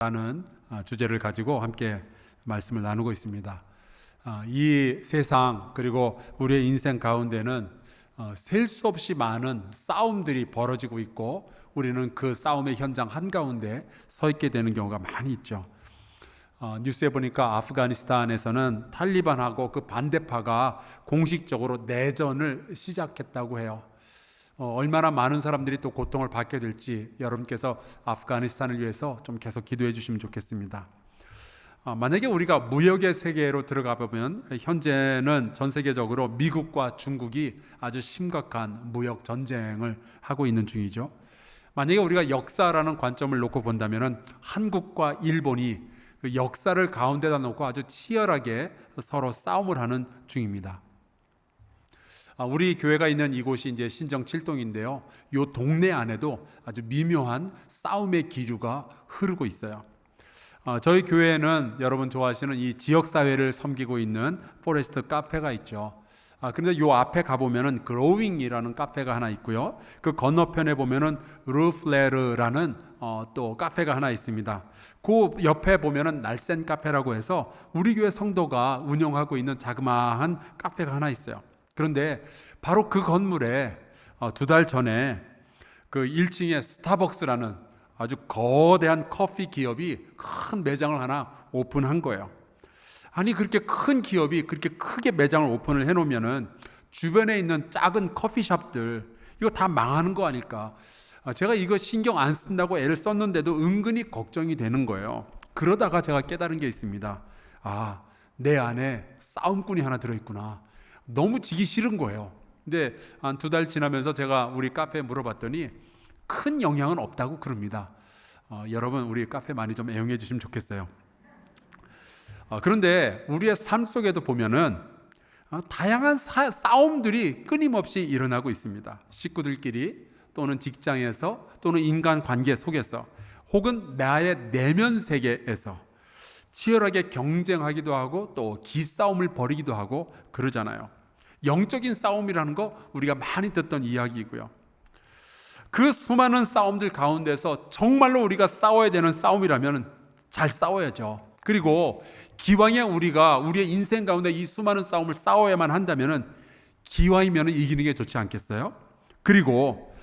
라는 주제를 가지고 함께 말씀을 나누고 있습니다. 이 세상 그리고 우리의 인생 가운데는 셀 수 없이 많은 싸움들이 벌어지고 있고 우리는 그 싸움의 현장 한가운데 서 있게 되는 경우가 많이 있죠. 뉴스에 보니까 아프가니스탄에서는 탈리반하고 그 반대파가 공식적으로 내전을 시작했다고 해요. 얼마나 많은 사람들이 또 고통을 받게 될지 여러분께서 아프가니스탄을 위해서 좀 계속 기도해 주시면 좋겠습니다. 만약에 우리가 무역의 세계로 들어가 보면 현재는 전 세계적으로 미국과 중국이 아주 심각한 무역 전쟁을 하고 있는 중이죠. 만약에 우리가 역사라는 관점을 놓고 본다면 한국과 일본이 그 역사를 가운데다 놓고 아주 치열하게 서로 싸움을 하는 중입니다. 우리 교회가 있는 이곳이 이제 신정 7동인데요. 이 동네 안에도 아주 미묘한 싸움의 기류가 흐르고 있어요. 저희 교회는 여러분 좋아하시는 이 지역사회를 섬기고 있는 포레스트 카페가 있죠. 근데 요 앞에 가보면은 그로윙이라는 카페가 하나 있고요. 그 건너편에 보면은 루플레르라는 또 카페가 하나 있습니다. 그 옆에 보면은 날쌘 카페라고 해서 우리 교회 성도가 운영하고 있는 자그마한 카페가 하나 있어요. 그런데 바로 그 건물에 2달 전에 그 1층에 스타벅스라는 아주 거대한 커피 기업이 큰 매장을 하나 오픈한 거예요. 아니 그렇게 큰 기업이 그렇게 크게 매장을 오픈을 해놓으면은 주변에 있는 작은 커피숍들 이거 다 망하는 거 아닐까? 제가 이거 신경 안 쓴다고 애를 썼는데도 은근히 걱정이 되는 거예요. 그러다가 제가 깨달은 게 있습니다. 내 안에 싸움꾼이 하나 들어있구나. 너무 지기 싫은 거예요. 근데 한 2달 지나면서 제가 우리 카페에 물어봤더니 큰 영향은 없다고 그럽니다. 여러분 우리 카페 많이 좀 애용해 주시면 좋겠어요. 그런데 우리의 삶 속에도 보면은 다양한 싸움들이 끊임없이 일어나고 있습니다. 식구들끼리 또는 직장에서 또는 인간관계 속에서 혹은 나의 내면 세계에서 치열하게 경쟁하기도 하고 또 기싸움을 벌이기도 하고 그러잖아요. 영적인 싸움이라는 거 우리가 많이 듣던 이야기이고요. 그 수많은 싸움들 가운데서 정말로 우리가 싸워야 되는 싸움이라면 잘 싸워야죠. 그리고 기왕에 우리가 우리의 인생 가운데 이 수많은 싸움을 싸워야만 한다면 기왕이면 이기는 게 좋지 않겠어요? 그리고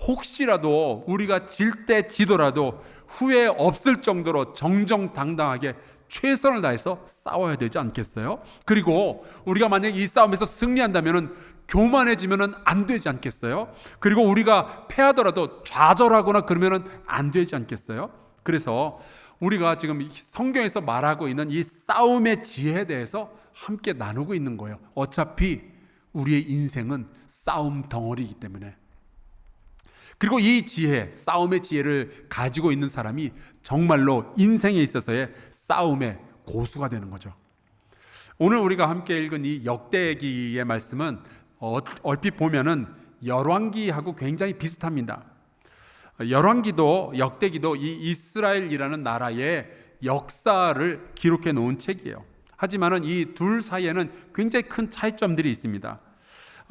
혹시라도 우리가 질 때 지더라도 후회 없을 정도로 정정당당하게 최선을 다해서 싸워야 되지 않겠어요? 그리고 우리가 만약 이 싸움에서 승리한다면 교만해지면 안 되지 않겠어요? 그리고 우리가 패하더라도 좌절하거나 그러면 안 되지 않겠어요? 그래서 우리가 지금 성경에서 말하고 있는 이 싸움의 지혜에 대해서 함께 나누고 있는 거예요. 어차피 우리의 인생은 싸움 덩어리이기 때문에. 그리고 이 지혜, 싸움의 지혜를 가지고 있는 사람이 정말로 인생에 있어서의 싸움의 고수가 되는 거죠. 오늘 우리가 함께 읽은 이 역대기의 말씀은 얼핏 보면은 열왕기하고 굉장히 비슷합니다. 열왕기도 역대기도 이 이스라엘이라는 나라의 역사를 기록해 놓은 책이에요. 하지만은 이 둘 사이에는 굉장히 큰 차이점들이 있습니다.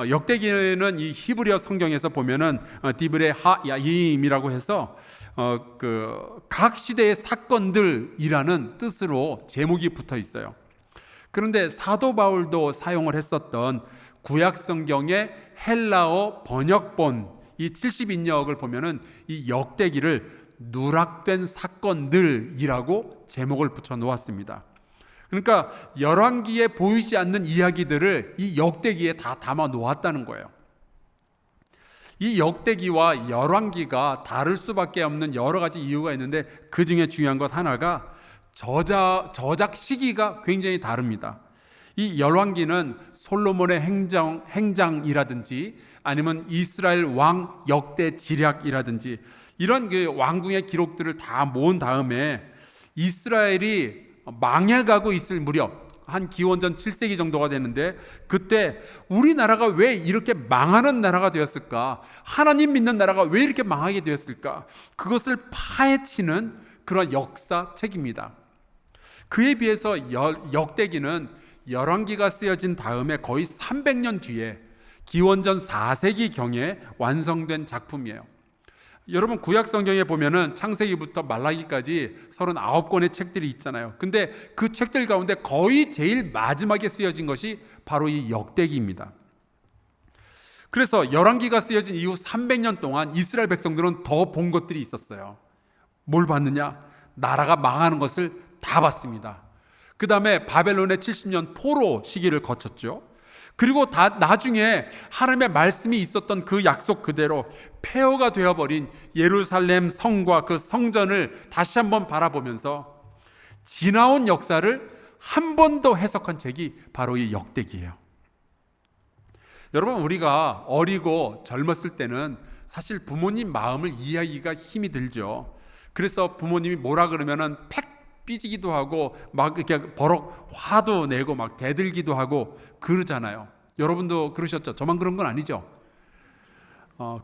역대기는 이 히브리어 성경에서 보면은 디브레 하야임이라고 해서 각 시대의 사건들이라는 뜻으로 제목이 붙어 있어요. 그런데 사도 바울도 사용을 했었던 구약 성경의 헬라어 번역본 이 70인역을 보면은 이 역대기를 누락된 사건들이라고 제목을 붙여 놓았습니다. 그러니까 열왕기에 보이지 않는 이야기들을 이 역대기에 다 담아 놓았다는 거예요. 이 역대기와 열왕기가 다를 수밖에 없는 여러 가지 이유가 있는데 그 중에 중요한 것 하나가 저작 시기가 굉장히 다릅니다. 이 열왕기는 솔로몬의 행장이라든지 아니면 이스라엘 왕 역대 지략이라든지 이런 그 왕궁의 기록들을 다 모은 다음에 이스라엘이 망해가고 있을 무렵 한 기원전 7세기 정도가 되는데 그때 우리나라가 왜 이렇게 망하는 나라가 되었을까? 하나님 믿는 나라가 왜 이렇게 망하게 되었을까? 그것을 파헤치는 그런 역사책입니다. 그에 비해서 역대기는 열왕기가 쓰여진 다음에 거의 300년 뒤에 기원전 4세기경에 완성된 작품이에요. 여러분 구약 성경에 보면은 창세기부터 말라기까지 39권의 책들이 있잖아요. 근데 그 책들 가운데 거의 제일 마지막에 쓰여진 것이 바로 이 역대기입니다. 그래서 열왕기가 쓰여진 이후 300년 동안 이스라엘 백성들은 더 본 것들이 있었어요. 뭘 봤느냐? 나라가 망하는 것을 다 봤습니다. 그 다음에 바벨론의 70년 포로 시기를 거쳤죠. 그리고 나중에 하나님의 말씀이 있었던 그 약속 그대로 폐허가 되어버린 예루살렘 성과 그 성전을 다시 한번 바라보면서 지나온 역사를 한 번 더 해석한 책이 바로 이 역대기예요. 여러분, 우리가 어리고 젊었을 때는 사실 부모님 마음을 이해하기가 힘이 들죠. 그래서 부모님이 뭐라 그러면은 팩 삐지기도 하고 막 이렇게 버럭 화도 내고 막 대들기도 하고 그러잖아요. 여러분도 그러셨죠? 저만 그런 건 아니죠.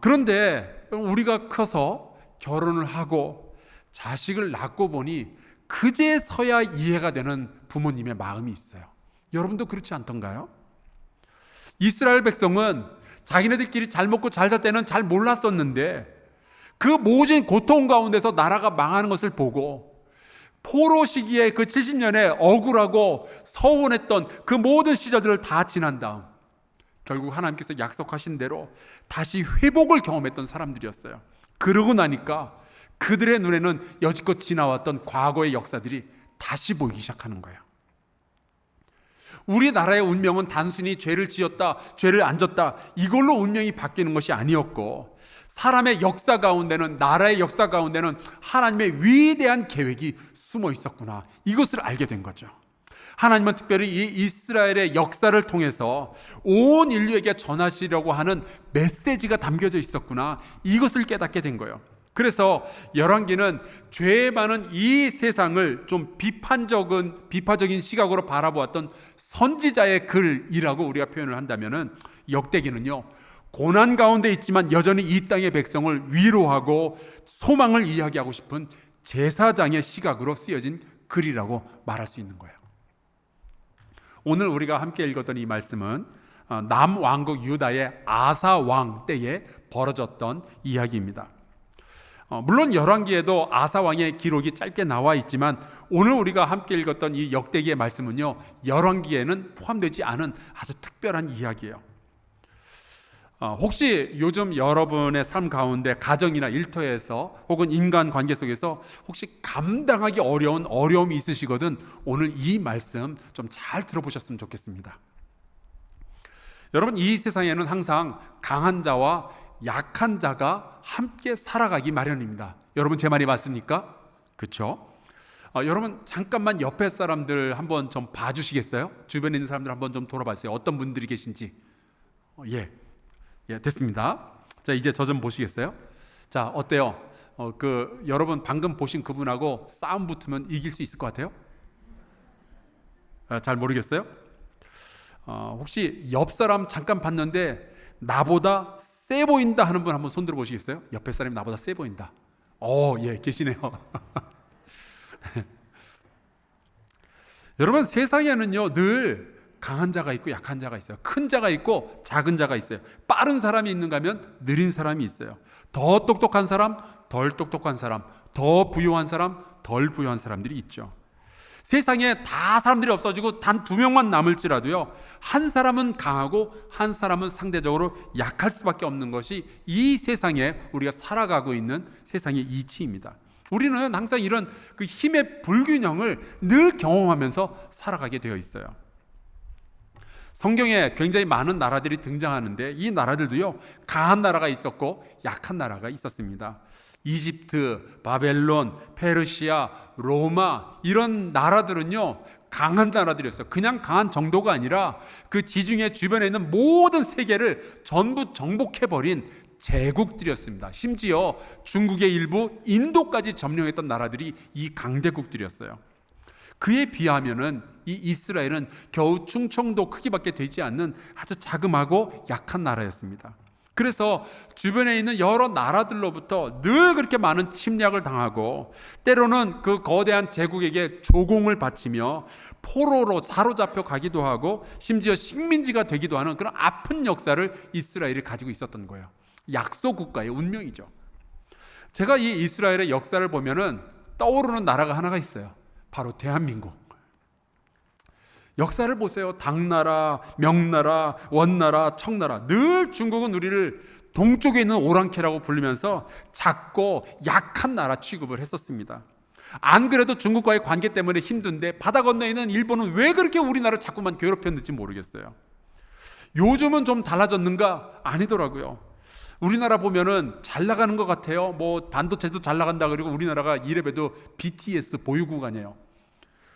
그런데 우리가 커서 결혼을 하고 자식을 낳고 보니 그제서야 이해가 되는 부모님의 마음이 있어요. 여러분도 그렇지 않던가요? 이스라엘 백성은 자기네들끼리 잘 먹고 잘 살 때는 잘 몰랐었는데 그 모진 고통 가운데서 나라가 망하는 것을 보고 포로 시기에 그 70년에 억울하고 서운했던 그 모든 시절들을 다 지난 다음 결국 하나님께서 약속하신 대로 다시 회복을 경험했던 사람들이었어요. 그러고 나니까 그들의 눈에는 여지껏 지나왔던 과거의 역사들이 다시 보이기 시작하는 거예요. 우리나라의 운명은 단순히 죄를 지었다, 죄를 안 졌다 이걸로 운명이 바뀌는 것이 아니었고 사람의 역사 가운데는, 나라의 역사 가운데는 하나님의 위대한 계획이 숨어 있었구나, 이것을 알게 된 거죠. 하나님은 특별히 이 이스라엘의 역사를 통해서 온 인류에게 전하시려고 하는 메시지가 담겨져 있었구나, 이것을 깨닫게 된 거예요. 그래서 열왕기는 죄 많은 이 세상을 좀 비파적인 시각으로 바라보았던 선지자의 글이라고 우리가 표현을 한다면은, 역대기는요 고난 가운데 있지만 여전히 이 땅의 백성을 위로하고 소망을 이야기하고 싶은 제사장의 시각으로 쓰여진 글이라고 말할 수 있는 거예요. 오늘 우리가 함께 읽었던 이 말씀은 남왕국 유다의 아사 왕 때에 벌어졌던 이야기입니다. 물론 열왕기에도 아사 왕의 기록이 짧게 나와 있지만 오늘 우리가 함께 읽었던 이 역대기의 말씀은요 열왕기에는 포함되지 않은 아주 특별한 이야기예요. 혹시 요즘 여러분의 삶 가운데 가정이나 일터에서 혹은 인간관계 속에서 혹시 감당하기 어려운 어려움이 있으시거든 오늘 이 말씀 좀 잘 들어보셨으면 좋겠습니다. 여러분, 이 세상에는 항상 강한 자와 약한 자가 함께 살아가기 마련입니다. 여러분, 제 말이 맞습니까? 그렇죠? 여러분, 잠깐만 옆에 사람들 한번 좀 봐주시겠어요? 주변에 있는 사람들 한번 좀 돌아봐주세요. 어떤 분들이 계신지. 예, 됐습니다. 자, 이제 저 좀 보시겠어요? 자, 어때요? 여러분 방금 보신 그분하고 싸움 붙으면 이길 수 있을 것 같아요? 잘 모르겠어요? 혹시 옆 사람 잠깐 봤는데 나보다 세 보인다 하는 분 한번 손 들어 보시겠어요? 옆에 사람이 나보다 세 보인다. 예, 계시네요. 여러분, 세상에는요 늘 강한 자가 있고 약한 자가 있어요. 큰 자가 있고 작은 자가 있어요. 빠른 사람이 있는가 하면 느린 사람이 있어요. 더 똑똑한 사람, 덜 똑똑한 사람, 더 부유한 사람, 덜 부유한 사람들이 있죠. 세상에 다 사람들이 없어지고 단 2명만 남을지라도요 한 사람은 강하고 한 사람은 상대적으로 약할 수밖에 없는 것이 이 세상에 우리가 살아가고 있는 세상의 이치입니다. 우리는 항상 이런 그 힘의 불균형을 늘 경험하면서 살아가게 되어 있어요. 성경에 굉장히 많은 나라들이 등장하는데 이 나라들도요 강한 나라가 있었고 약한 나라가 있었습니다. 이집트, 바벨론, 페르시아, 로마, 이런 나라들은요 강한 나라들이었어요. 그냥 강한 정도가 아니라 그 지중해 주변에 있는 모든 세계를 전부 정복해버린 제국들이었습니다. 심지어 중국의 일부, 인도까지 점령했던 나라들이 이 강대국들이었어요. 그에 비하면은 이 이스라엘은 겨우 충청도 크기밖에 되지 않는 아주 자그마하고 약한 나라였습니다. 그래서 주변에 있는 여러 나라들로부터 늘 그렇게 많은 침략을 당하고 때로는 그 거대한 제국에게 조공을 바치며 포로로 사로잡혀 가기도 하고 심지어 식민지가 되기도 하는 그런 아픈 역사를 이스라엘이 가지고 있었던 거예요. 약소 국가의 운명이죠. 제가 이 이스라엘의 역사를 보면은 떠오르는 나라가 하나가 있어요. 바로 대한민국. 역사를 보세요. 당나라, 명나라, 원나라, 청나라. 늘 중국은 우리를 동쪽에 있는 오랑캐라고 부르면서 작고 약한 나라 취급을 했었습니다. 안 그래도 중국과의 관계 때문에 힘든데 바다 건너에 있는 일본은 왜 그렇게 우리나라를 자꾸만 괴롭혔는지 모르겠어요. 요즘은 좀 달라졌는가? 아니더라고요. 우리나라 보면은 잘 나가는 것 같아요. 뭐 반도체도 잘 나간다 그리고 우리나라가 이래봬도 BTS 보유국아니에요.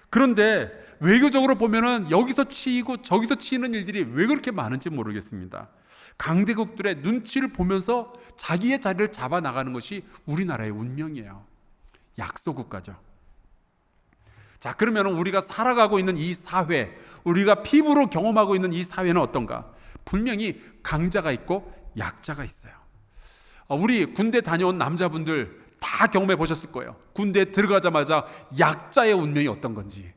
그런데 외교적으로 보면은 여기서 치이고 저기서 치이는 일들이 왜 그렇게 많은지 모르겠습니다. 강대국들의 눈치를 보면서 자기의 자리를 잡아 나가는 것이 우리나라의 운명이에요. 약소국가죠. 자, 그러면 우리가 살아가고 있는 이 사회, 우리가 피부로 경험하고 있는 이 사회는 어떤가? 분명히 강자가 있고 약자가 있어요. 우리 군대 다녀온 남자분들 다 경험해 보셨을 거예요. 군대에 들어가자마자 약자의 운명이 어떤 건지.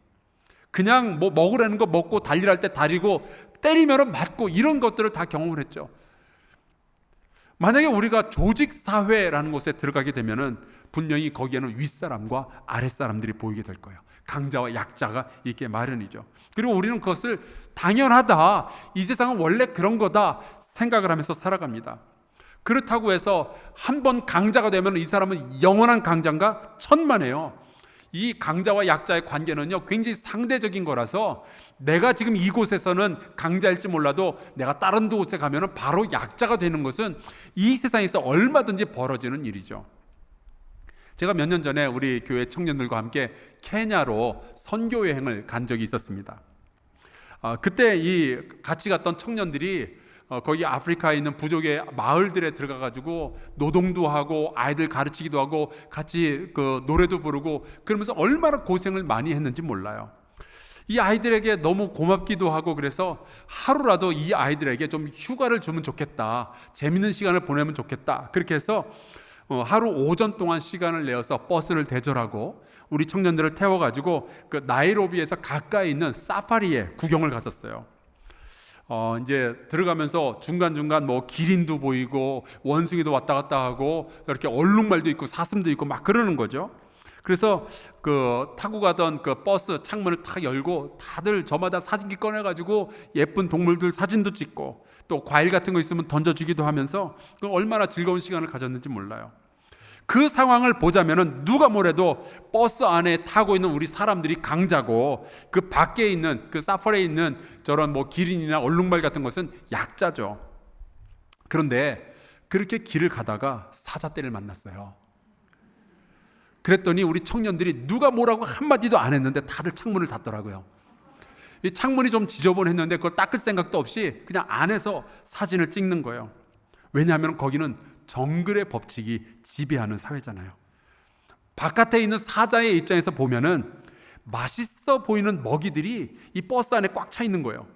그냥 뭐 먹으라는 거 먹고 달리랄 때 달리고 때리면 맞고 이런 것들을 다 경험을 했죠. 만약에 우리가 조직사회라는 곳에 들어가게 되면은 분명히 거기에는 윗사람과 아랫사람들이 보이게 될 거예요. 강자와 약자가 있게 마련이죠. 그리고 우리는 그것을 당연하다, 이 세상은 원래 그런 거다 생각을 하면서 살아갑니다. 그렇다고 해서 한 번 강자가 되면 이 사람은 영원한 강자인가? 천만에요. 이 강자와 약자의 관계는요, 굉장히 상대적인 거라서 내가 지금 이곳에서는 강자일지 몰라도 내가 다른 곳에 가면 바로 약자가 되는 것은 이 세상에서 얼마든지 벌어지는 일이죠. 제가 몇 년 전에 우리 교회 청년들과 함께 케냐로 선교 여행을 간 적이 있었습니다. 그때 이 같이 갔던 청년들이 거기 아프리카에 있는 부족의 마을들에 들어가가지고 노동도 하고 아이들 가르치기도 하고 같이 그 노래도 부르고 그러면서 얼마나 고생을 많이 했는지 몰라요. 이 아이들에게 너무 고맙기도 하고 그래서 하루라도 이 아이들에게 좀 휴가를 주면 좋겠다, 재밌는 시간을 보내면 좋겠다, 그렇게 해서 하루 오전 동안 시간을 내어서 버스를 대절하고 우리 청년들을 태워가지고 그 나이로비에서 가까이 있는 사파리에 구경을 갔었어요. 이제 들어가면서 중간중간 뭐 기린도 보이고 원숭이도 왔다 갔다 하고 이렇게 얼룩말도 있고 사슴도 있고 막 그러는 거죠. 그래서 그 타고 가던 그 버스 창문을 탁 열고 다들 저마다 사진기 꺼내가지고 예쁜 동물들 사진도 찍고 또 과일 같은 거 있으면 던져주기도 하면서 얼마나 즐거운 시간을 가졌는지 몰라요. 그 상황을 보자면은 누가 뭐래도 버스 안에 타고 있는 우리 사람들이 강자고 그 밖에 있는 그 사파리에 있는 저런 뭐 기린이나 얼룩말 같은 것은 약자죠. 그런데 그렇게 길을 가다가 사자떼를 만났어요. 그랬더니 우리 청년들이 누가 뭐라고 한마디도 안 했는데 다들 창문을 닫더라고요. 이 창문이 좀 지저분했는데 그걸 닦을 생각도 없이 그냥 안에서 사진을 찍는 거예요. 왜냐하면 거기는 정글의 법칙이 지배하는 사회잖아요. 바깥에 있는 사자의 입장에서 보면은 맛있어 보이는 먹이들이 이 버스 안에 꽉 차 있는 거예요.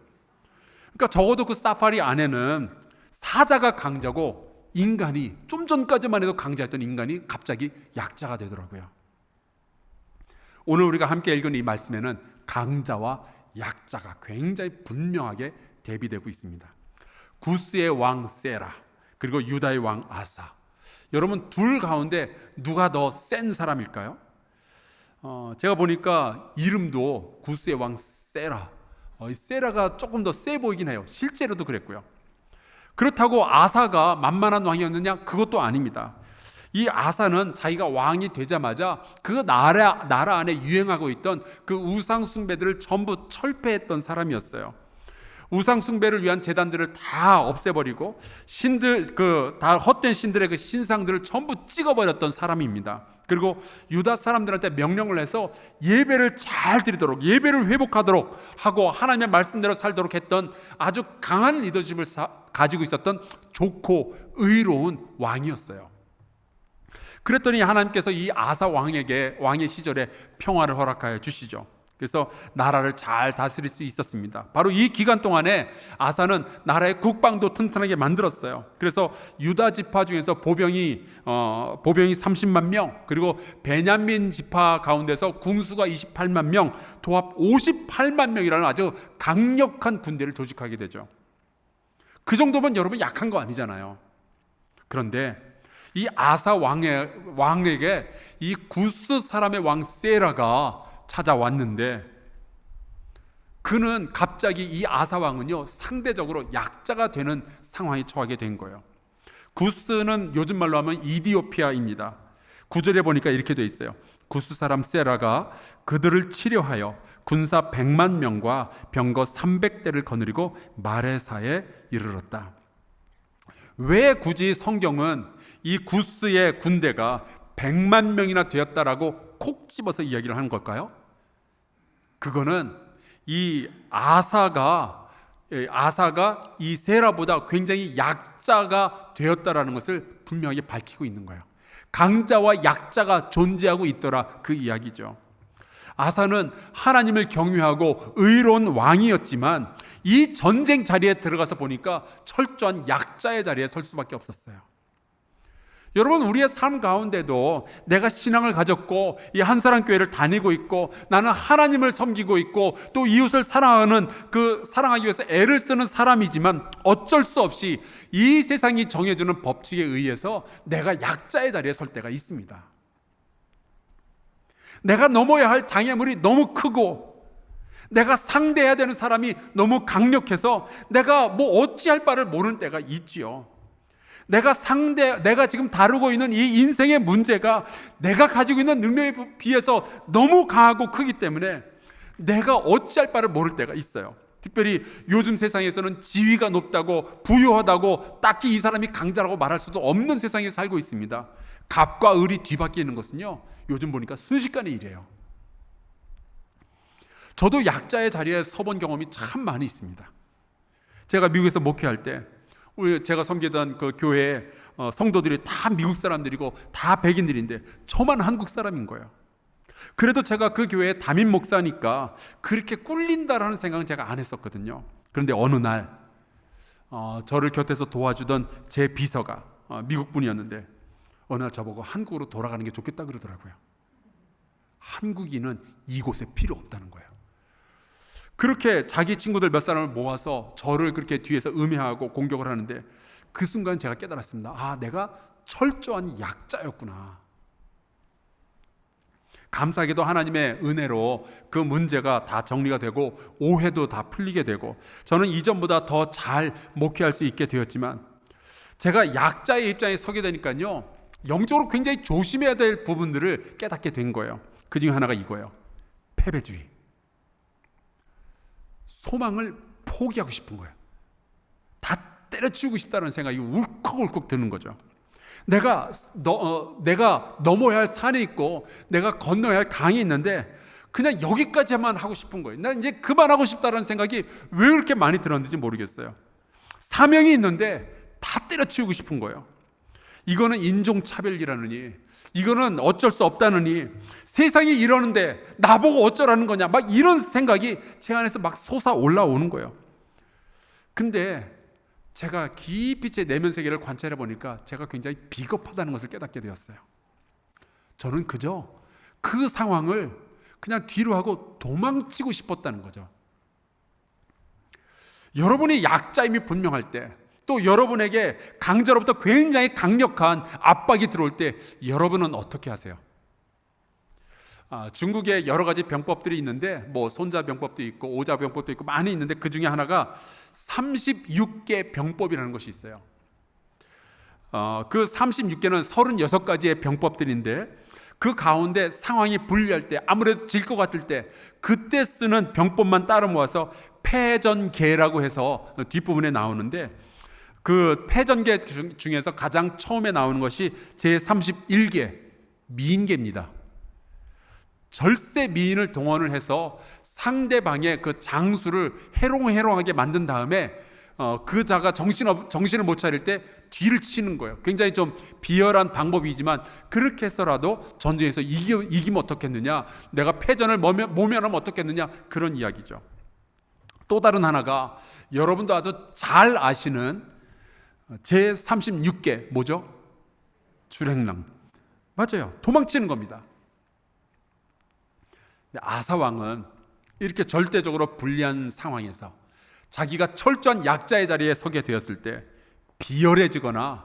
그러니까 적어도 그 사파리 안에는 사자가 강자고 인간이 좀 전까지만 해도 강자였던 인간이 갑자기 약자가 되더라고요. 오늘 우리가 함께 읽은 이 말씀에는 강자와 약자가 굉장히 분명하게 대비되고 있습니다. 구스의 왕 세라 그리고 유다의 왕 아사. 여러분 둘 가운데 누가 더 센 사람일까요? 제가 보니까 이름도 구스의 왕 세라. 세라가 조금 더 세 보이긴 해요. 실제로도 그랬고요. 그렇다고 아사가 만만한 왕이었느냐? 그것도 아닙니다. 이 아사는 자기가 왕이 되자마자 그 나라 안에 유행하고 있던 그 우상 숭배들을 전부 철폐했던 사람이었어요. 우상 숭배를 위한 제단들을 다 없애버리고 신들 다 헛된 신들의 그 신상들을 전부 찍어버렸던 사람입니다. 그리고 유다 사람들한테 명령을 해서 예배를 잘 드리도록, 예배를 회복하도록 하고 하나님의 말씀대로 살도록 했던 아주 강한 리더십을 가지고 있었던 좋고 의로운 왕이었어요. 그랬더니 하나님께서 이 아사 왕에게 왕의 시절에 평화를 허락하여 주시죠. 그래서 나라를 잘 다스릴 수 있었습니다. 바로 이 기간 동안에 아사는 나라의 국방도 튼튼하게 만들었어요. 그래서 유다 지파 중에서 보병이 30만 명, 그리고 베냐민 지파 가운데서 군수가 28만 명, 도합 58만 명이라는 아주 강력한 군대를 조직하게 되죠. 그 정도면 여러분 약한 거 아니잖아요. 그런데 이 아사 왕에게 이 구스 사람의 왕 세라가 찾아왔는데, 그는 갑자기 이 아사 왕은요 상대적으로 약자가 되는 상황에 처하게 된 거예요. 구스는 요즘 말로 하면 이디오피아입니다. 9절에 보니까 이렇게 돼 있어요. 구스 사람 세라가 그들을 치려하여 군사 100만 명과 병거 300대를 거느리고 마레사에 이르렀다. 왜 굳이 성경은 이 구스의 군대가 100만 명이나 되었다라고 콕 집어서 이야기를 하는 걸까요? 그거는 이 아사가 이 세라보다 굉장히 약자가 되었다라는 것을 분명하게 밝히고 있는 거예요. 강자와 약자가 존재하고 있더라, 그 이야기죠. 아사는 하나님을 경외하고 의로운 왕이었지만 이 전쟁 자리에 들어가서 보니까 철저한 약자의 자리에 설 수밖에 없었어요. 여러분, 우리의 삶 가운데도 내가 신앙을 가졌고 이 한사람 교회를 다니고 있고 나는 하나님을 섬기고 있고 또 이웃을 사랑하는 사랑하기 위해서 애를 쓰는 사람이지만 어쩔 수 없이 이 세상이 정해주는 법칙에 의해서 내가 약자의 자리에 설 때가 있습니다. 내가 넘어야 할 장애물이 너무 크고 내가 상대해야 되는 사람이 너무 강력해서 내가 뭐 어찌할 바를 모르는 때가 있지요. 내가 지금 다루고 있는 이 인생의 문제가 내가 가지고 있는 능력에 비해서 너무 강하고 크기 때문에 내가 어찌할 바를 모를 때가 있어요. 특별히 요즘 세상에서는 지위가 높다고 부유하다고 딱히 이 사람이 강자라고 말할 수도 없는 세상에 살고 있습니다. 갑과 을이 뒤바뀌는 것은요 요즘 보니까 순식간에 일이에요. 저도 약자의 자리에 서본 경험이 참 많이 있습니다. 제가 미국에서 목회할 때 제가 섬기던 그 교회에 성도들이 다 미국 사람들이고 다 백인들인데 저만 한국 사람인 거예요. 그래도 제가 그 교회의 담임 목사니까 그렇게 꿀린다라는 생각은 제가 안 했었거든요. 그런데 어느 날 저를 곁에서 도와주던 제 비서가 미국 분이었는데 어느 날 저보고 한국으로 돌아가는 게 좋겠다 그러더라고요. 한국인은 이곳에 필요 없다는 거예요. 그렇게 자기 친구들 몇 사람을 모아서 저를 그렇게 뒤에서 음해하고 공격을 하는데 그 순간 제가 깨달았습니다. 아, 내가 철저한 약자였구나. 감사하게도 하나님의 은혜로 그 문제가 다 정리가 되고 오해도 다 풀리게 되고 저는 이전보다 더 잘 목회할 수 있게 되었지만 제가 약자의 입장에 서게 되니까요 영적으로 굉장히 조심해야 될 부분들을 깨닫게 된 거예요. 그 중에 하나가 이거예요. 패배주의. 소망을 포기하고 싶은 거예요. 다 때려치우고 싶다는 생각이 울컥울컥 드는 거죠. 내가 넘어야 할 산이 있고 내가 건너야 할 강이 있는데 그냥 여기까지만 하고 싶은 거예요. 난 이제 그만하고 싶다는 생각이 왜 그렇게 많이 들었는지 모르겠어요. 사명이 있는데 다 때려치우고 싶은 거예요. 이거는 인종차별이라느니 이거는 어쩔 수 없다느니 세상이 이러는데 나보고 어쩌라는 거냐 막 이런 생각이 제 안에서 막 솟아 올라오는 거예요. 근데 제가 깊이 제 내면 세계를 관찰해 보니까 제가 굉장히 비겁하다는 것을 깨닫게 되었어요. 저는 그저 그 상황을 그냥 뒤로 하고 도망치고 싶었다는 거죠. 여러분이 약자임이 분명할 때 또 여러분에게 강자로부터 굉장히 강력한 압박이 들어올 때 여러분은 어떻게 하세요? 중국에 여러 가지 병법들이 있는데 뭐 손자병법도 있고 오자병법도 있고 많이 있는데 그 중에 하나가 36개 병법이라는 것이 있어요. 그 36개는 36가지의 병법들인데 그 가운데 상황이 불리할 때 아무래도 질 것 같을 때 그때 쓰는 병법만 따로 모아서 패전계라고 해서 뒷부분에 나오는데 그 패전계 중에서 가장 처음에 나오는 것이 제31계 미인계입니다. 절세 미인을 동원을 해서 상대방의 그 장수를 해롱해롱하게 만든 다음에 그 자가 정신을 못 차릴 때 뒤를 치는 거예요. 굉장히 좀 비열한 방법이지만 그렇게 해서라도 전쟁에서 이기면 어떻겠느냐, 내가 패전을 모면하면 어떻겠느냐, 그런 이야기죠. 또 다른 하나가 여러분도 아주 잘 아시는 제36계 뭐죠? 주랭랑. 맞아요. 도망치는 겁니다. 아사 왕은 이렇게 절대적으로 불리한 상황에서 자기가 철저한 약자의 자리에 서게 되었을 때 비열해지거나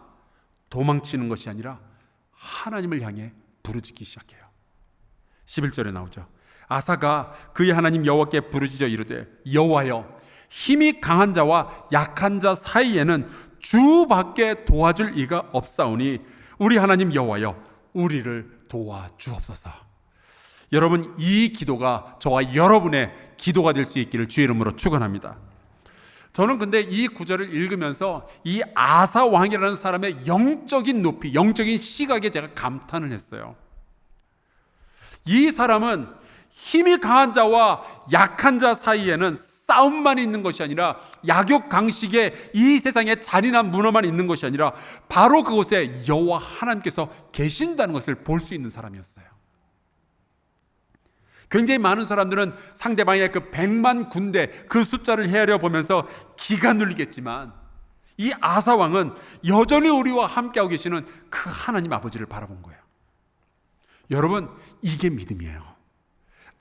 도망치는 것이 아니라 하나님을 향해 부르짖기 시작해요. 11절에 나오죠. 아사가 그의 하나님 여호와께 부르짖어 이르되 여호와여, 힘이 강한 자와 약한 자 사이에는 주밖에 도와줄 이가 없사오니 우리 하나님 여호와여, 우리를 도와주옵소서. 여러분, 이 기도가 저와 여러분의 기도가 될 수 있기를 주의 이름으로 축원합니다. 저는 근데 이 구절을 읽으면서 이 아사 왕이라는 사람의 영적인 높이, 영적인 시각에 제가 감탄을 했어요. 이 사람은 힘이 강한 자와 약한 자 사이에는 싸움만 있는 것이 아니라 약육강식의 이 세상에 잔인한 문화만 있는 것이 아니라 바로 그곳에 여호와 하나님께서 계신다는 것을 볼 수 있는 사람이었어요. 굉장히 많은 사람들은 상대방의 그 100만 군대 그 숫자를 헤아려 보면서 기가 눌리겠지만 이 아사 왕은 여전히 우리와 함께하고 계시는 그 하나님 아버지를 바라본 거예요. 여러분, 이게 믿음이에요.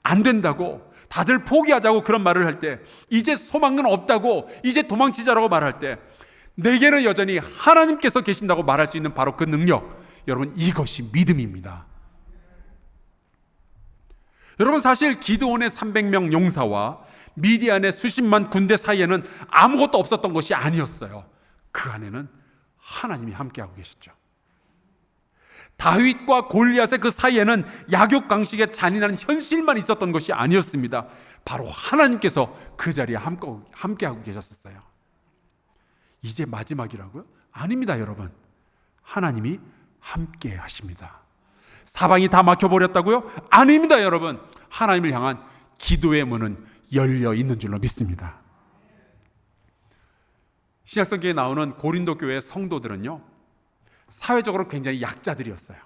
안 된다고 다들 포기하자고 그런 말을 할 때, 이제 소망은 없다고, 이제 도망치자라고 말할 때, 내게는 여전히 하나님께서 계신다고 말할 수 있는 바로 그 능력, 여러분, 이것이 믿음입니다. 여러분, 사실 기드온의 300명 용사와 미디안의 수십만 군대 사이에는 아무것도 없었던 것이 아니었어요. 그 안에는 하나님이 함께하고 계셨죠. 다윗과 골리앗의 그 사이에는 약육강식의 잔인한 현실만 있었던 것이 아니었습니다. 바로 하나님께서 그 자리에 함께하고 계셨었어요. 이제 마지막이라고요? 아닙니다, 여러분. 하나님이 함께 하십니다. 사방이 다 막혀버렸다고요? 아닙니다, 여러분. 하나님을 향한 기도의 문은 열려 있는 줄로 믿습니다. 신약성경에 나오는 고린도 교회 성도들은요, 사회적으로 굉장히 약자들이었어요.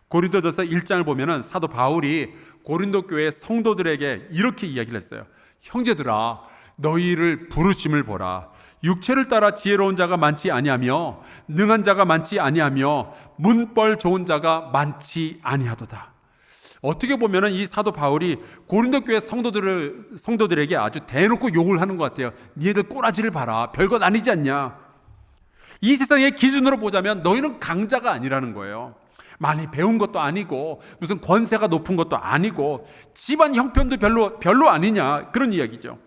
고린도전서 1장을 보면은 사도 바울이 고린도 교회 성도들에게 이렇게 이야기를 했어요. 형제들아, 너희를 부르심을 보라. 육체를 따라 지혜로운 자가 많지 아니하며 능한 자가 많지 아니하며 문벌 좋은 자가 많지 아니하도다. 어떻게 보면은 이 사도 바울이 고린도 교회 성도들에게 아주 대놓고 욕을 하는 것 같아요. 니네들 꼬라지를 봐라. 별것 아니지 않냐. 이 세상의 기준으로 보자면 너희는 강자가 아니라는 거예요. 많이 배운 것도 아니고 무슨 권세가 높은 것도 아니고 집안 형편도 별로 아니냐, 그런 이야기죠.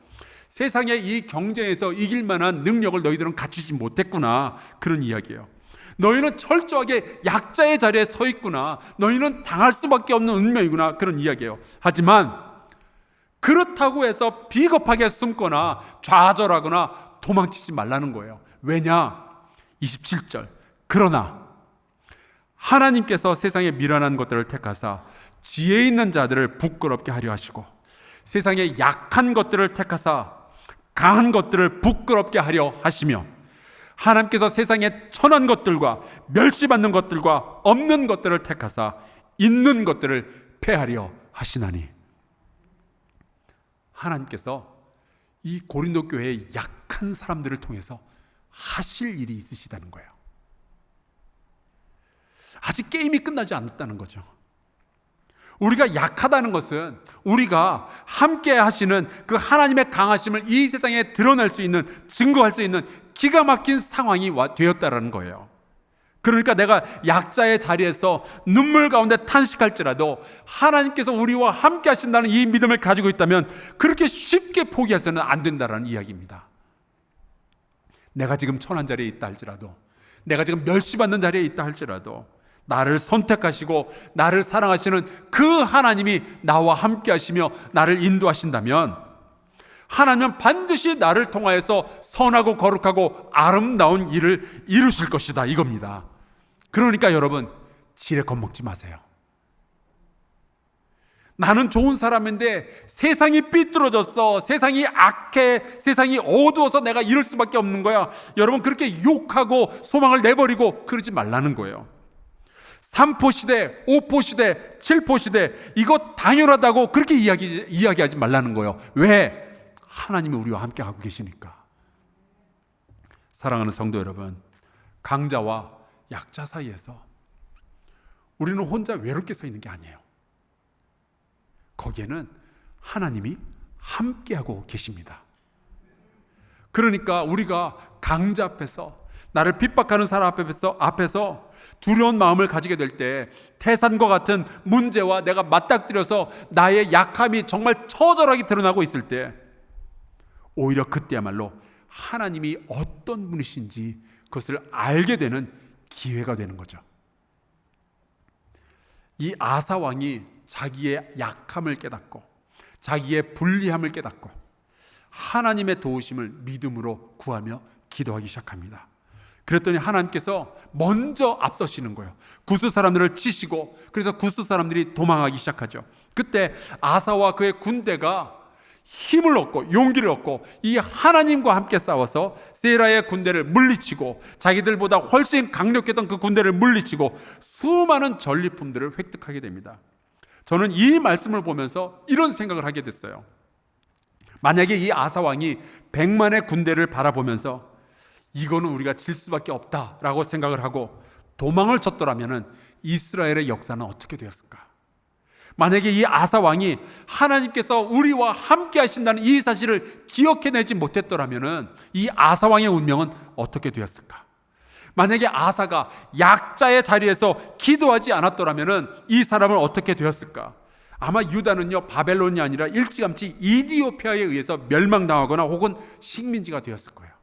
세상의 이 경쟁에서 이길 만한 능력을 너희들은 갖추지 못했구나, 그런 이야기예요. 너희는 철저하게 약자의 자리에 서 있구나, 너희는 당할 수밖에 없는 운명이구나, 그런 이야기예요. 하지만 그렇다고 해서 비겁하게 숨거나 좌절하거나 도망치지 말라는 거예요. 왜냐? 27절, 그러나 하나님께서 세상의 미련한 것들을 택하사 지혜 있는 자들을 부끄럽게 하려 하시고 세상의 약한 것들을 택하사 강한 것들을 부끄럽게 하려 하시며 하나님께서 세상의 천한 것들과 멸시받는 것들과 없는 것들을 택하사 있는 것들을 패하려 하시나니. 하나님께서 이 고린도 교회의 약한 사람들을 통해서 하실 일이 있으시다는 거예요. 아직 게임이 끝나지 않았다는 거죠. 우리가 약하다는 것은 우리가 함께 하시는 그 하나님의 강하심을 이 세상에 드러낼 수 있는, 증거할 수 있는 기가 막힌 상황이 되었다는 거예요. 그러니까 내가 약자의 자리에서 눈물 가운데 탄식할지라도 하나님께서 우리와 함께 하신다는 이 믿음을 가지고 있다면 그렇게 쉽게 포기해서는 안 된다는 이야기입니다. 내가 지금 천한 자리에 있다 할지라도, 내가 지금 멸시받는 자리에 있다 할지라도 나를 선택하시고 나를 사랑하시는 그 하나님이 나와 함께 하시며 나를 인도하신다면 하나님은 반드시 나를 통하여서 선하고 거룩하고 아름다운 일을 이루실 것이다, 이겁니다. 그러니까 여러분, 지레 겁먹지 마세요. 나는 좋은 사람인데 세상이 삐뚤어졌어, 세상이 악해, 세상이 어두워서 내가 이럴 수밖에 없는 거야. 여러분, 그렇게 욕하고 소망을 내버리고 그러지 말라는 거예요. 3포 시대, 5포 시대, 7포 시대, 이거 당연하다고 그렇게 이야기하지 말라는 거예요. 왜? 하나님이 우리와 함께 하고 계시니까. 사랑하는 성도 여러분, 강자와 약자 사이에서 우리는 혼자 외롭게 서 있는 게 아니에요. 거기에는 하나님이 함께하고 계십니다. 그러니까 우리가 강자 앞에서 나를 핍박하는 사람 앞에서 두려운 마음을 가지게 될 때, 태산과 같은 문제와 내가 맞닥뜨려서 나의 약함이 정말 처절하게 드러나고 있을 때, 오히려 그때야말로 하나님이 어떤 분이신지 그것을 알게 되는 기회가 되는 거죠. 이 아사 왕이 자기의 약함을 깨닫고 자기의 불리함을 깨닫고 하나님의 도우심을 믿음으로 구하며 기도하기 시작합니다. 그랬더니 하나님께서 먼저 앞서시는 거예요. 구스 사람들을 치시고, 그래서 구스 사람들이 도망하기 시작하죠. 그때 아사와 그의 군대가 힘을 얻고 용기를 얻고 이 하나님과 함께 싸워서 세라의 군대를 물리치고, 자기들보다 훨씬 강력했던 그 군대를 물리치고 수많은 전리품들을 획득하게 됩니다. 저는 이 말씀을 보면서 이런 생각을 하게 됐어요. 만약에 이 아사 왕이 100만의 군대를 바라보면서 이거는 우리가 질 수밖에 없다라고 생각을 하고 도망을 쳤더라면 이스라엘의 역사는 어떻게 되었을까? 만약에 이 아사 왕이 하나님께서 우리와 함께 하신다는 이 사실을 기억해내지 못했더라면 이 아사 왕의 운명은 어떻게 되었을까? 만약에 아사가 약자의 자리에서 기도하지 않았더라면 이 사람은 어떻게 되었을까? 아마 유다는요, 바벨론이 아니라 일찌감치 이디오피아에 의해서 멸망당하거나 혹은 식민지가 되었을 거예요.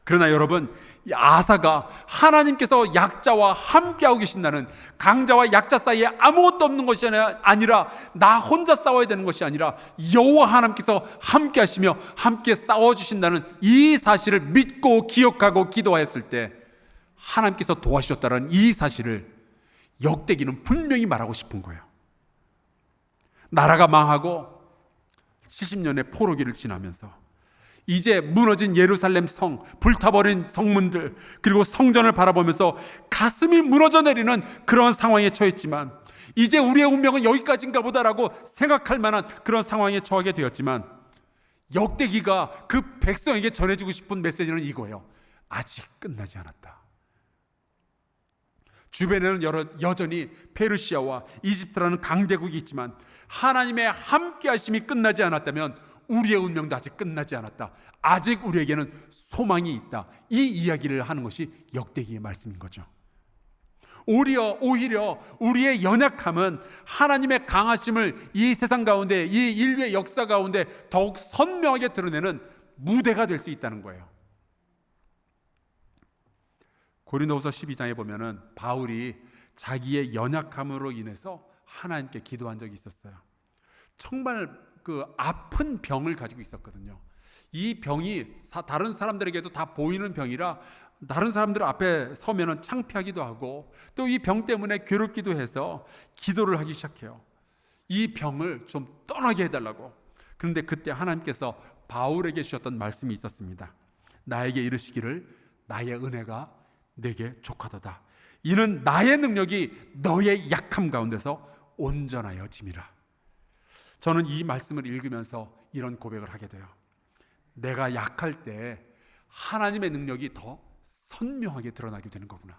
그러나 여러분, 이 아사가 하나님께서 약자와 함께하고 계신다는, 강자와 약자 사이에 아무것도 없는 것이 아니라 나 혼자 싸워야 되는 것이 아니라 여호와 하나님께서 함께 하시며 함께 싸워주신다는 이 사실을 믿고 기억하고 기도하였을 때 하나님께서 도와주셨다는 이 사실을 역대기는 분명히 말하고 싶은 거예요. 나라가 망하고 70년의 포로기를 지나면서 이제 무너진 예루살렘 성, 불타버린 성문들, 그리고 성전을 바라보면서 가슴이 무너져 내리는 그런 상황에 처했지만, 이제 우리의 운명은 여기까지인가 보다라고 생각할 만한 그런 상황에 처하게 되었지만, 역대기가 그 백성에게 전해주고 싶은 메시지는 이거예요. 아직 끝나지 않았다. 주변에는 여전히 페르시아와 이집트라는 강대국이 있지만 하나님의 함께 하심이 끝나지 않았다면 우리의 운명도 아직 끝나지 않았다. 아직 우리에게는 소망이 있다. 이 이야기를 하는 것이 역대기의 말씀인 거죠. 오히려 우리의 연약함은 하나님의 강하심을 이 세상 가운데, 이 인류의 역사 가운데 더욱 선명하게 드러내는 무대가 될 수 있다는 거예요. 고린도후서 12장에 보면은 바울이 자기의 연약함으로 인해서 하나님께 기도한 적이 있었어요. 정말 그 아픈 병을 가지고 있었거든요. 이 병이 다른 사람들에게도 다 보이는 병이라 다른 사람들 앞에 서면은 창피하기도 하고 또 이 병 때문에 괴롭기도 해서 기도를 하기 시작해요. 이 병을 좀 떠나게 해달라고. 그런데 그때 하나님께서 바울에게 주셨던 말씀이 있었습니다. 나에게 이르시기를 나의 은혜가 내게 족하도다. 이는 나의 능력이 너의 약함 가운데서 온전하여 짐이라. 저는 이 말씀을 읽으면서 이런 고백을 하게 돼요. 내가 약할 때 하나님의 능력이 더 선명하게 드러나게 되는 거구나.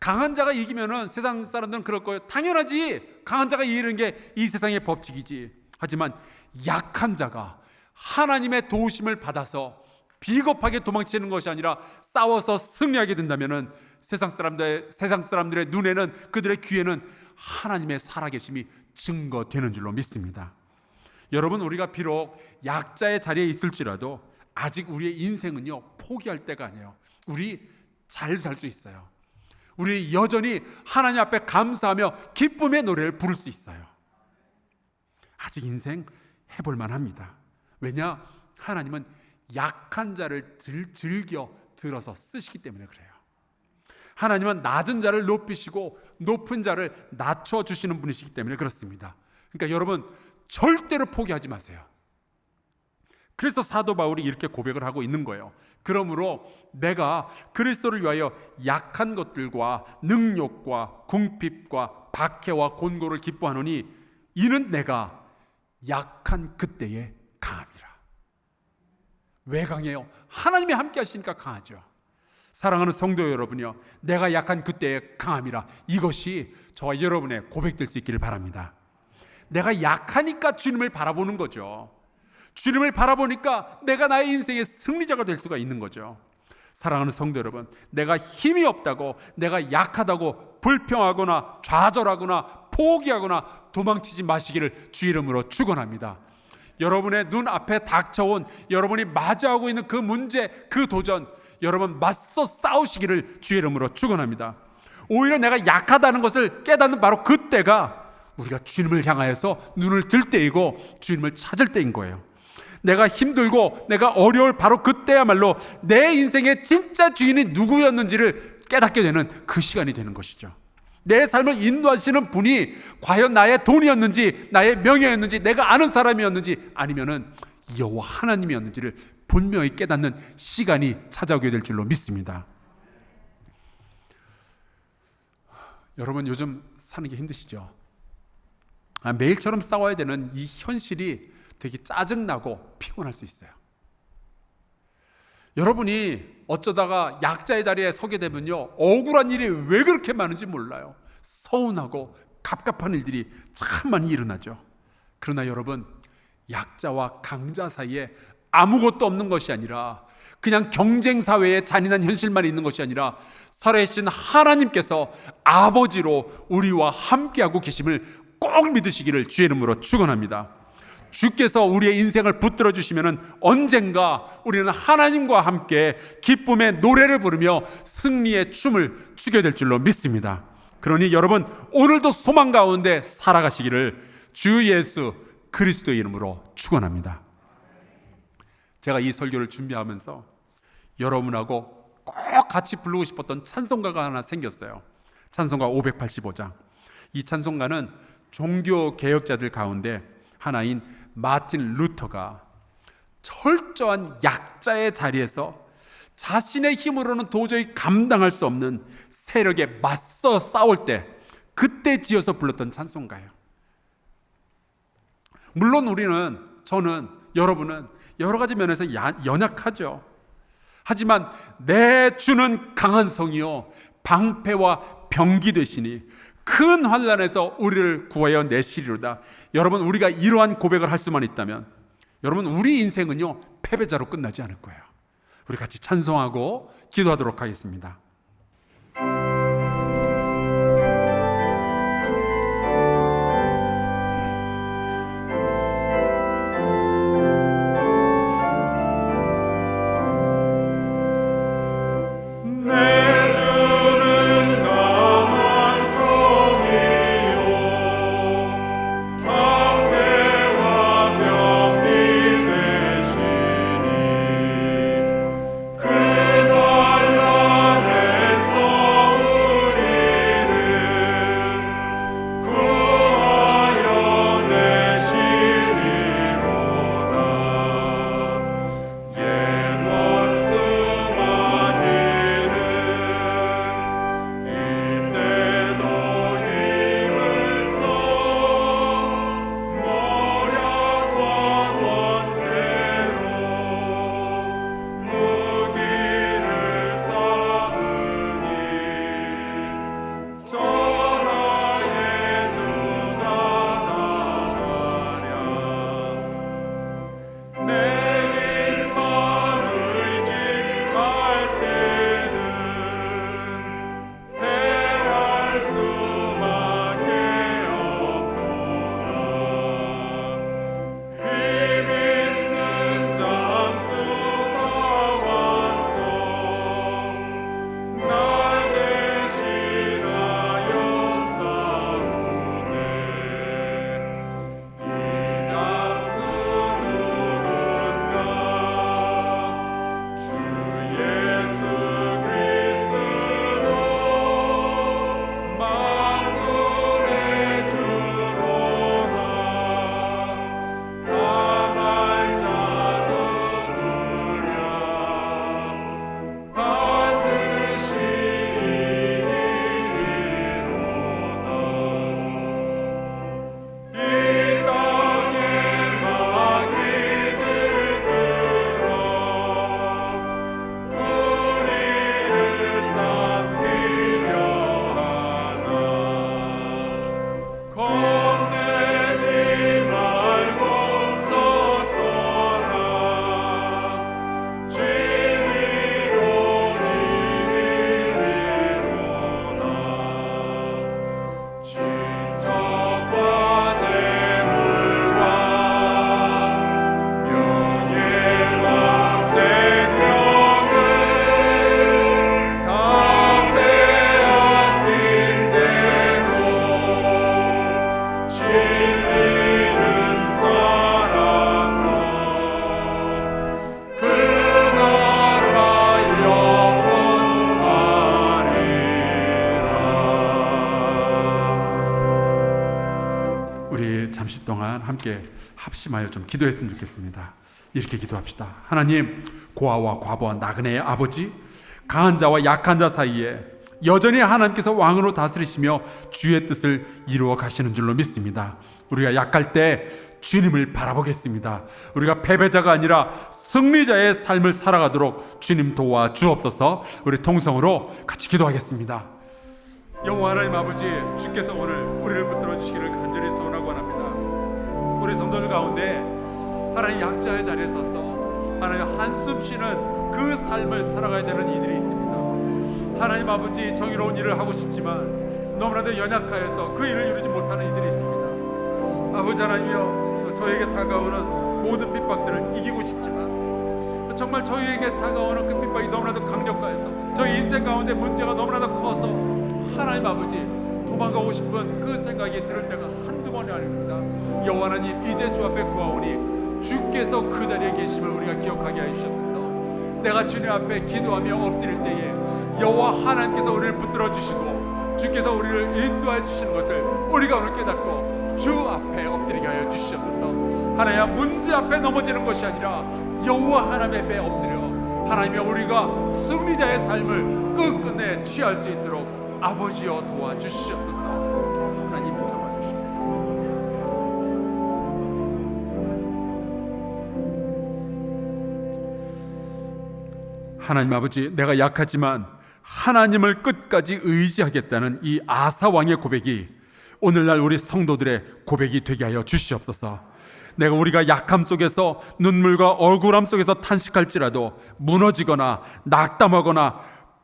강한 자가 이기면은 세상 사람들은 그럴 거예요. 당연하지. 강한 자가 이기는 게 이 세상의 법칙이지. 하지만 약한 자가 하나님의 도우심을 받아서 비겁하게 도망치는 것이 아니라 싸워서 승리하게 된다면은 세상 사람들의 눈에는, 그들의 귀에는 하나님의 살아계심이 증거되는 줄로 믿습니다. 여러분, 우리가 비록 약자의 자리에 있을지라도 아직 우리의 인생은요, 포기할 때가 아니에요. 우리 잘 살 수 있어요. 우리 여전히 하나님 앞에 감사하며 기쁨의 노래를 부를 수 있어요. 아직 인생 해볼 만합니다. 왜냐? 하나님은 약한 자를 즐겨 들어서 쓰시기 때문에 그래요. 하나님은 낮은 자를 높이시고 높은 자를 낮춰주시는 분이시기 때문에 그렇습니다. 그러니까 여러분, 절대로 포기하지 마세요. 그래서 사도 바울이 이렇게 고백을 하고 있는 거예요. 그러므로 내가 그리스도를 위하여 약한 것들과 능욕과 궁핍과 박해와 곤고를 기뻐하노니 이는 내가 약한 그때에 강함이라. 왜 강해요? 하나님이 함께 하시니까 강하죠. 사랑하는 성도 여러분이요, 내가 약한 그때에 강함이라. 이것이 저와 여러분의 고백될 수 있기를 바랍니다. 내가 약하니까 주님을 바라보는 거죠. 주님을 바라보니까 내가 나의 인생의 승리자가 될 수가 있는 거죠. 사랑하는 성도 여러분, 내가 힘이 없다고, 내가 약하다고 불평하거나 좌절하거나 포기하거나 도망치지 마시기를 주 이름으로 축원합니다. 여러분의 눈앞에 닥쳐온, 여러분이 마주하고 있는 그 문제, 그 도전, 여러분 맞서 싸우시기를 주 이름으로 축원합니다. 오히려 내가 약하다는 것을 깨닫는 바로 그때가 우리가 주님을 향하여서 눈을 들 때이고 주님을 찾을 때인 거예요. 내가 힘들고 내가 어려울 바로 그때야말로 내 인생의 진짜 주인이 누구였는지를 깨닫게 되는 그 시간이 되는 것이죠. 내 삶을 인도하시는 분이 과연 나의 돈이었는지, 나의 명예였는지, 내가 아는 사람이었는지, 아니면은 여호와 하나님이었는지를 분명히 깨닫는 시간이 찾아오게 될 줄로 믿습니다. 여러분, 요즘 사는 게 힘드시죠? 매일처럼 싸워야 되는 이 현실이 되게 짜증나고 피곤할 수 있어요. 여러분이 어쩌다가 약자의 자리에 서게 되면요, 억울한 일이 왜 그렇게 많은지 몰라요. 서운하고 갑갑한 일들이 참 많이 일어나죠. 그러나 여러분, 약자와 강자 사이에 아무것도 없는 것이 아니라, 그냥 경쟁사회의 잔인한 현실만 있는 것이 아니라 살아계신 하나님께서 아버지로 우리와 함께하고 계심을 꼭 믿으시기를 주의 이름으로 축원합니다. 주께서 우리의 인생을 붙들어 주시면은 언젠가 우리는 하나님과 함께 기쁨의 노래를 부르며 승리의 춤을 추게 될 줄로 믿습니다. 그러니 여러분, 오늘도 소망 가운데 살아가시기를 주 예수 그리스도의 이름으로 축원합니다. 제가 이 설교를 준비하면서 여러분하고 꼭 같이 부르고 싶었던 찬송가가 하나 생겼어요. 찬송가 585장. 이 찬송가는 종교 개혁자들 가운데 하나인 마틴 루터가 철저한 약자의 자리에서 자신의 힘으로는 도저히 감당할 수 없는 세력에 맞서 싸울 때, 그때 지어서 불렀던 찬송가예요. 물론 우리는, 저는, 여러분은 여러 가지 면에서 연약하죠. 하지만 내 주는 강한 성이요 방패와 병기 되시니 큰 환난에서 우리를 구하여 내시리로다. 여러분, 우리가 이러한 고백을 할 수만 있다면, 여러분, 우리 인생은요 패배자로 끝나지 않을 거예요. 우리 같이 찬송하고 기도하도록 하겠습니다. 그날 나를 동안 함께 합심하여 좀 기도했으면 좋겠습니다. 이렇게 기도합시다. 하나님, 고아와 과부와 나그네의 아버지, 강한 자와 약한 자 사이에 여전히 하나님께서 왕으로 다스리시며 주의 뜻을 이루어 가시는 줄로 믿습니다. 우리가 약할 때 주님을 바라보겠습니다. 우리가 패배자가 아니라 승리자의 삶을 살아가도록 주님 도와 주옵소서. 우리 통성으로 같이 기도하겠습니다. 영원 하나님 아버지, 주께서 오늘 우리를 붙들어 주시기를 간절히 소원하고 원합니다. 우리 성도들 가운데 하나님 약자의 자리에 서서 하나님 한숨 쉬는 그 삶을 살아가야 되는 이들이 있습니다. 하나님 아버지, 정의로운 일을 하고 싶지만 너무나도 연약하여서 그 일을 이루지 못하는 이들이 있습니다. 아버지 하나님이여, 저에게 다가오는 모든 핍박들을 이기고 싶지만 정말 저희에게 다가오는 그 핍박이 너무나도 강력하여서 저희 인생 가운데 문제가 너무나도 커서 하나님 아버지, 도망가고 싶은 그 생각이 들을 때가 한두 번이 아닙니다. 여호와 하나님, 이제 주 앞에 구하오니 주께서 그 자리에 계심을 우리가 기억하게 하여 주옵소서. 내가 주님 앞에 기도하며 엎드릴 때에 여호와 하나님께서 우리를 붙들어 주시고 주께서 우리를 인도해 주시는 것을 우리가 오늘 깨닫고 주 앞에 엎드리게 하여 주시옵소서. 하나님, 문제 앞에 넘어지는 것이 아니라 여호와 하나님 앞에 엎드려 하나님이 우리가 승리자의 삶을 끝끝내 취할 수 있도록 아버지여 도와주시옵소서. 하나님 붙잡아 주시옵소서. 하나님 아버지, 내가 약하지만 하나님을 끝까지 의지하겠다는 이 아사 왕의 고백이 오늘날 우리 성도들의 고백이 되게 하여 주시옵소서. 우리가 약함 속에서 눈물과 억울함 속에서 탄식할지라도 무너지거나 낙담하거나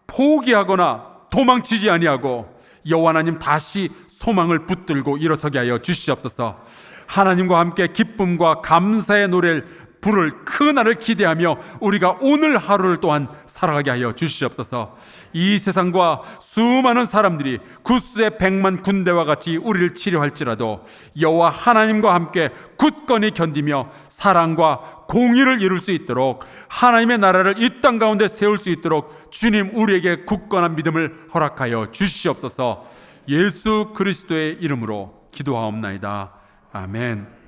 포기하거나 도망치지 아니하고 여호와 하나님 다시 소망을 붙들고 일어서게 하여 주시옵소서. 하나님과 함께 기쁨과 감사의 노래를 부를 그날을 기대하며 우리가 오늘 하루를 또한 살아가게 하여 주시옵소서. 이 세상과 수많은 사람들이 구스의 100만 군대와 같이 우리를 치료할지라도 여호와 하나님과 함께 굳건히 견디며 사랑과 공의를 이룰 수 있도록, 하나님의 나라를 이 땅 가운데 세울 수 있도록 주님 우리에게 굳건한 믿음을 허락하여 주시옵소서. 예수 그리스도의 이름으로 기도하옵나이다. 아멘.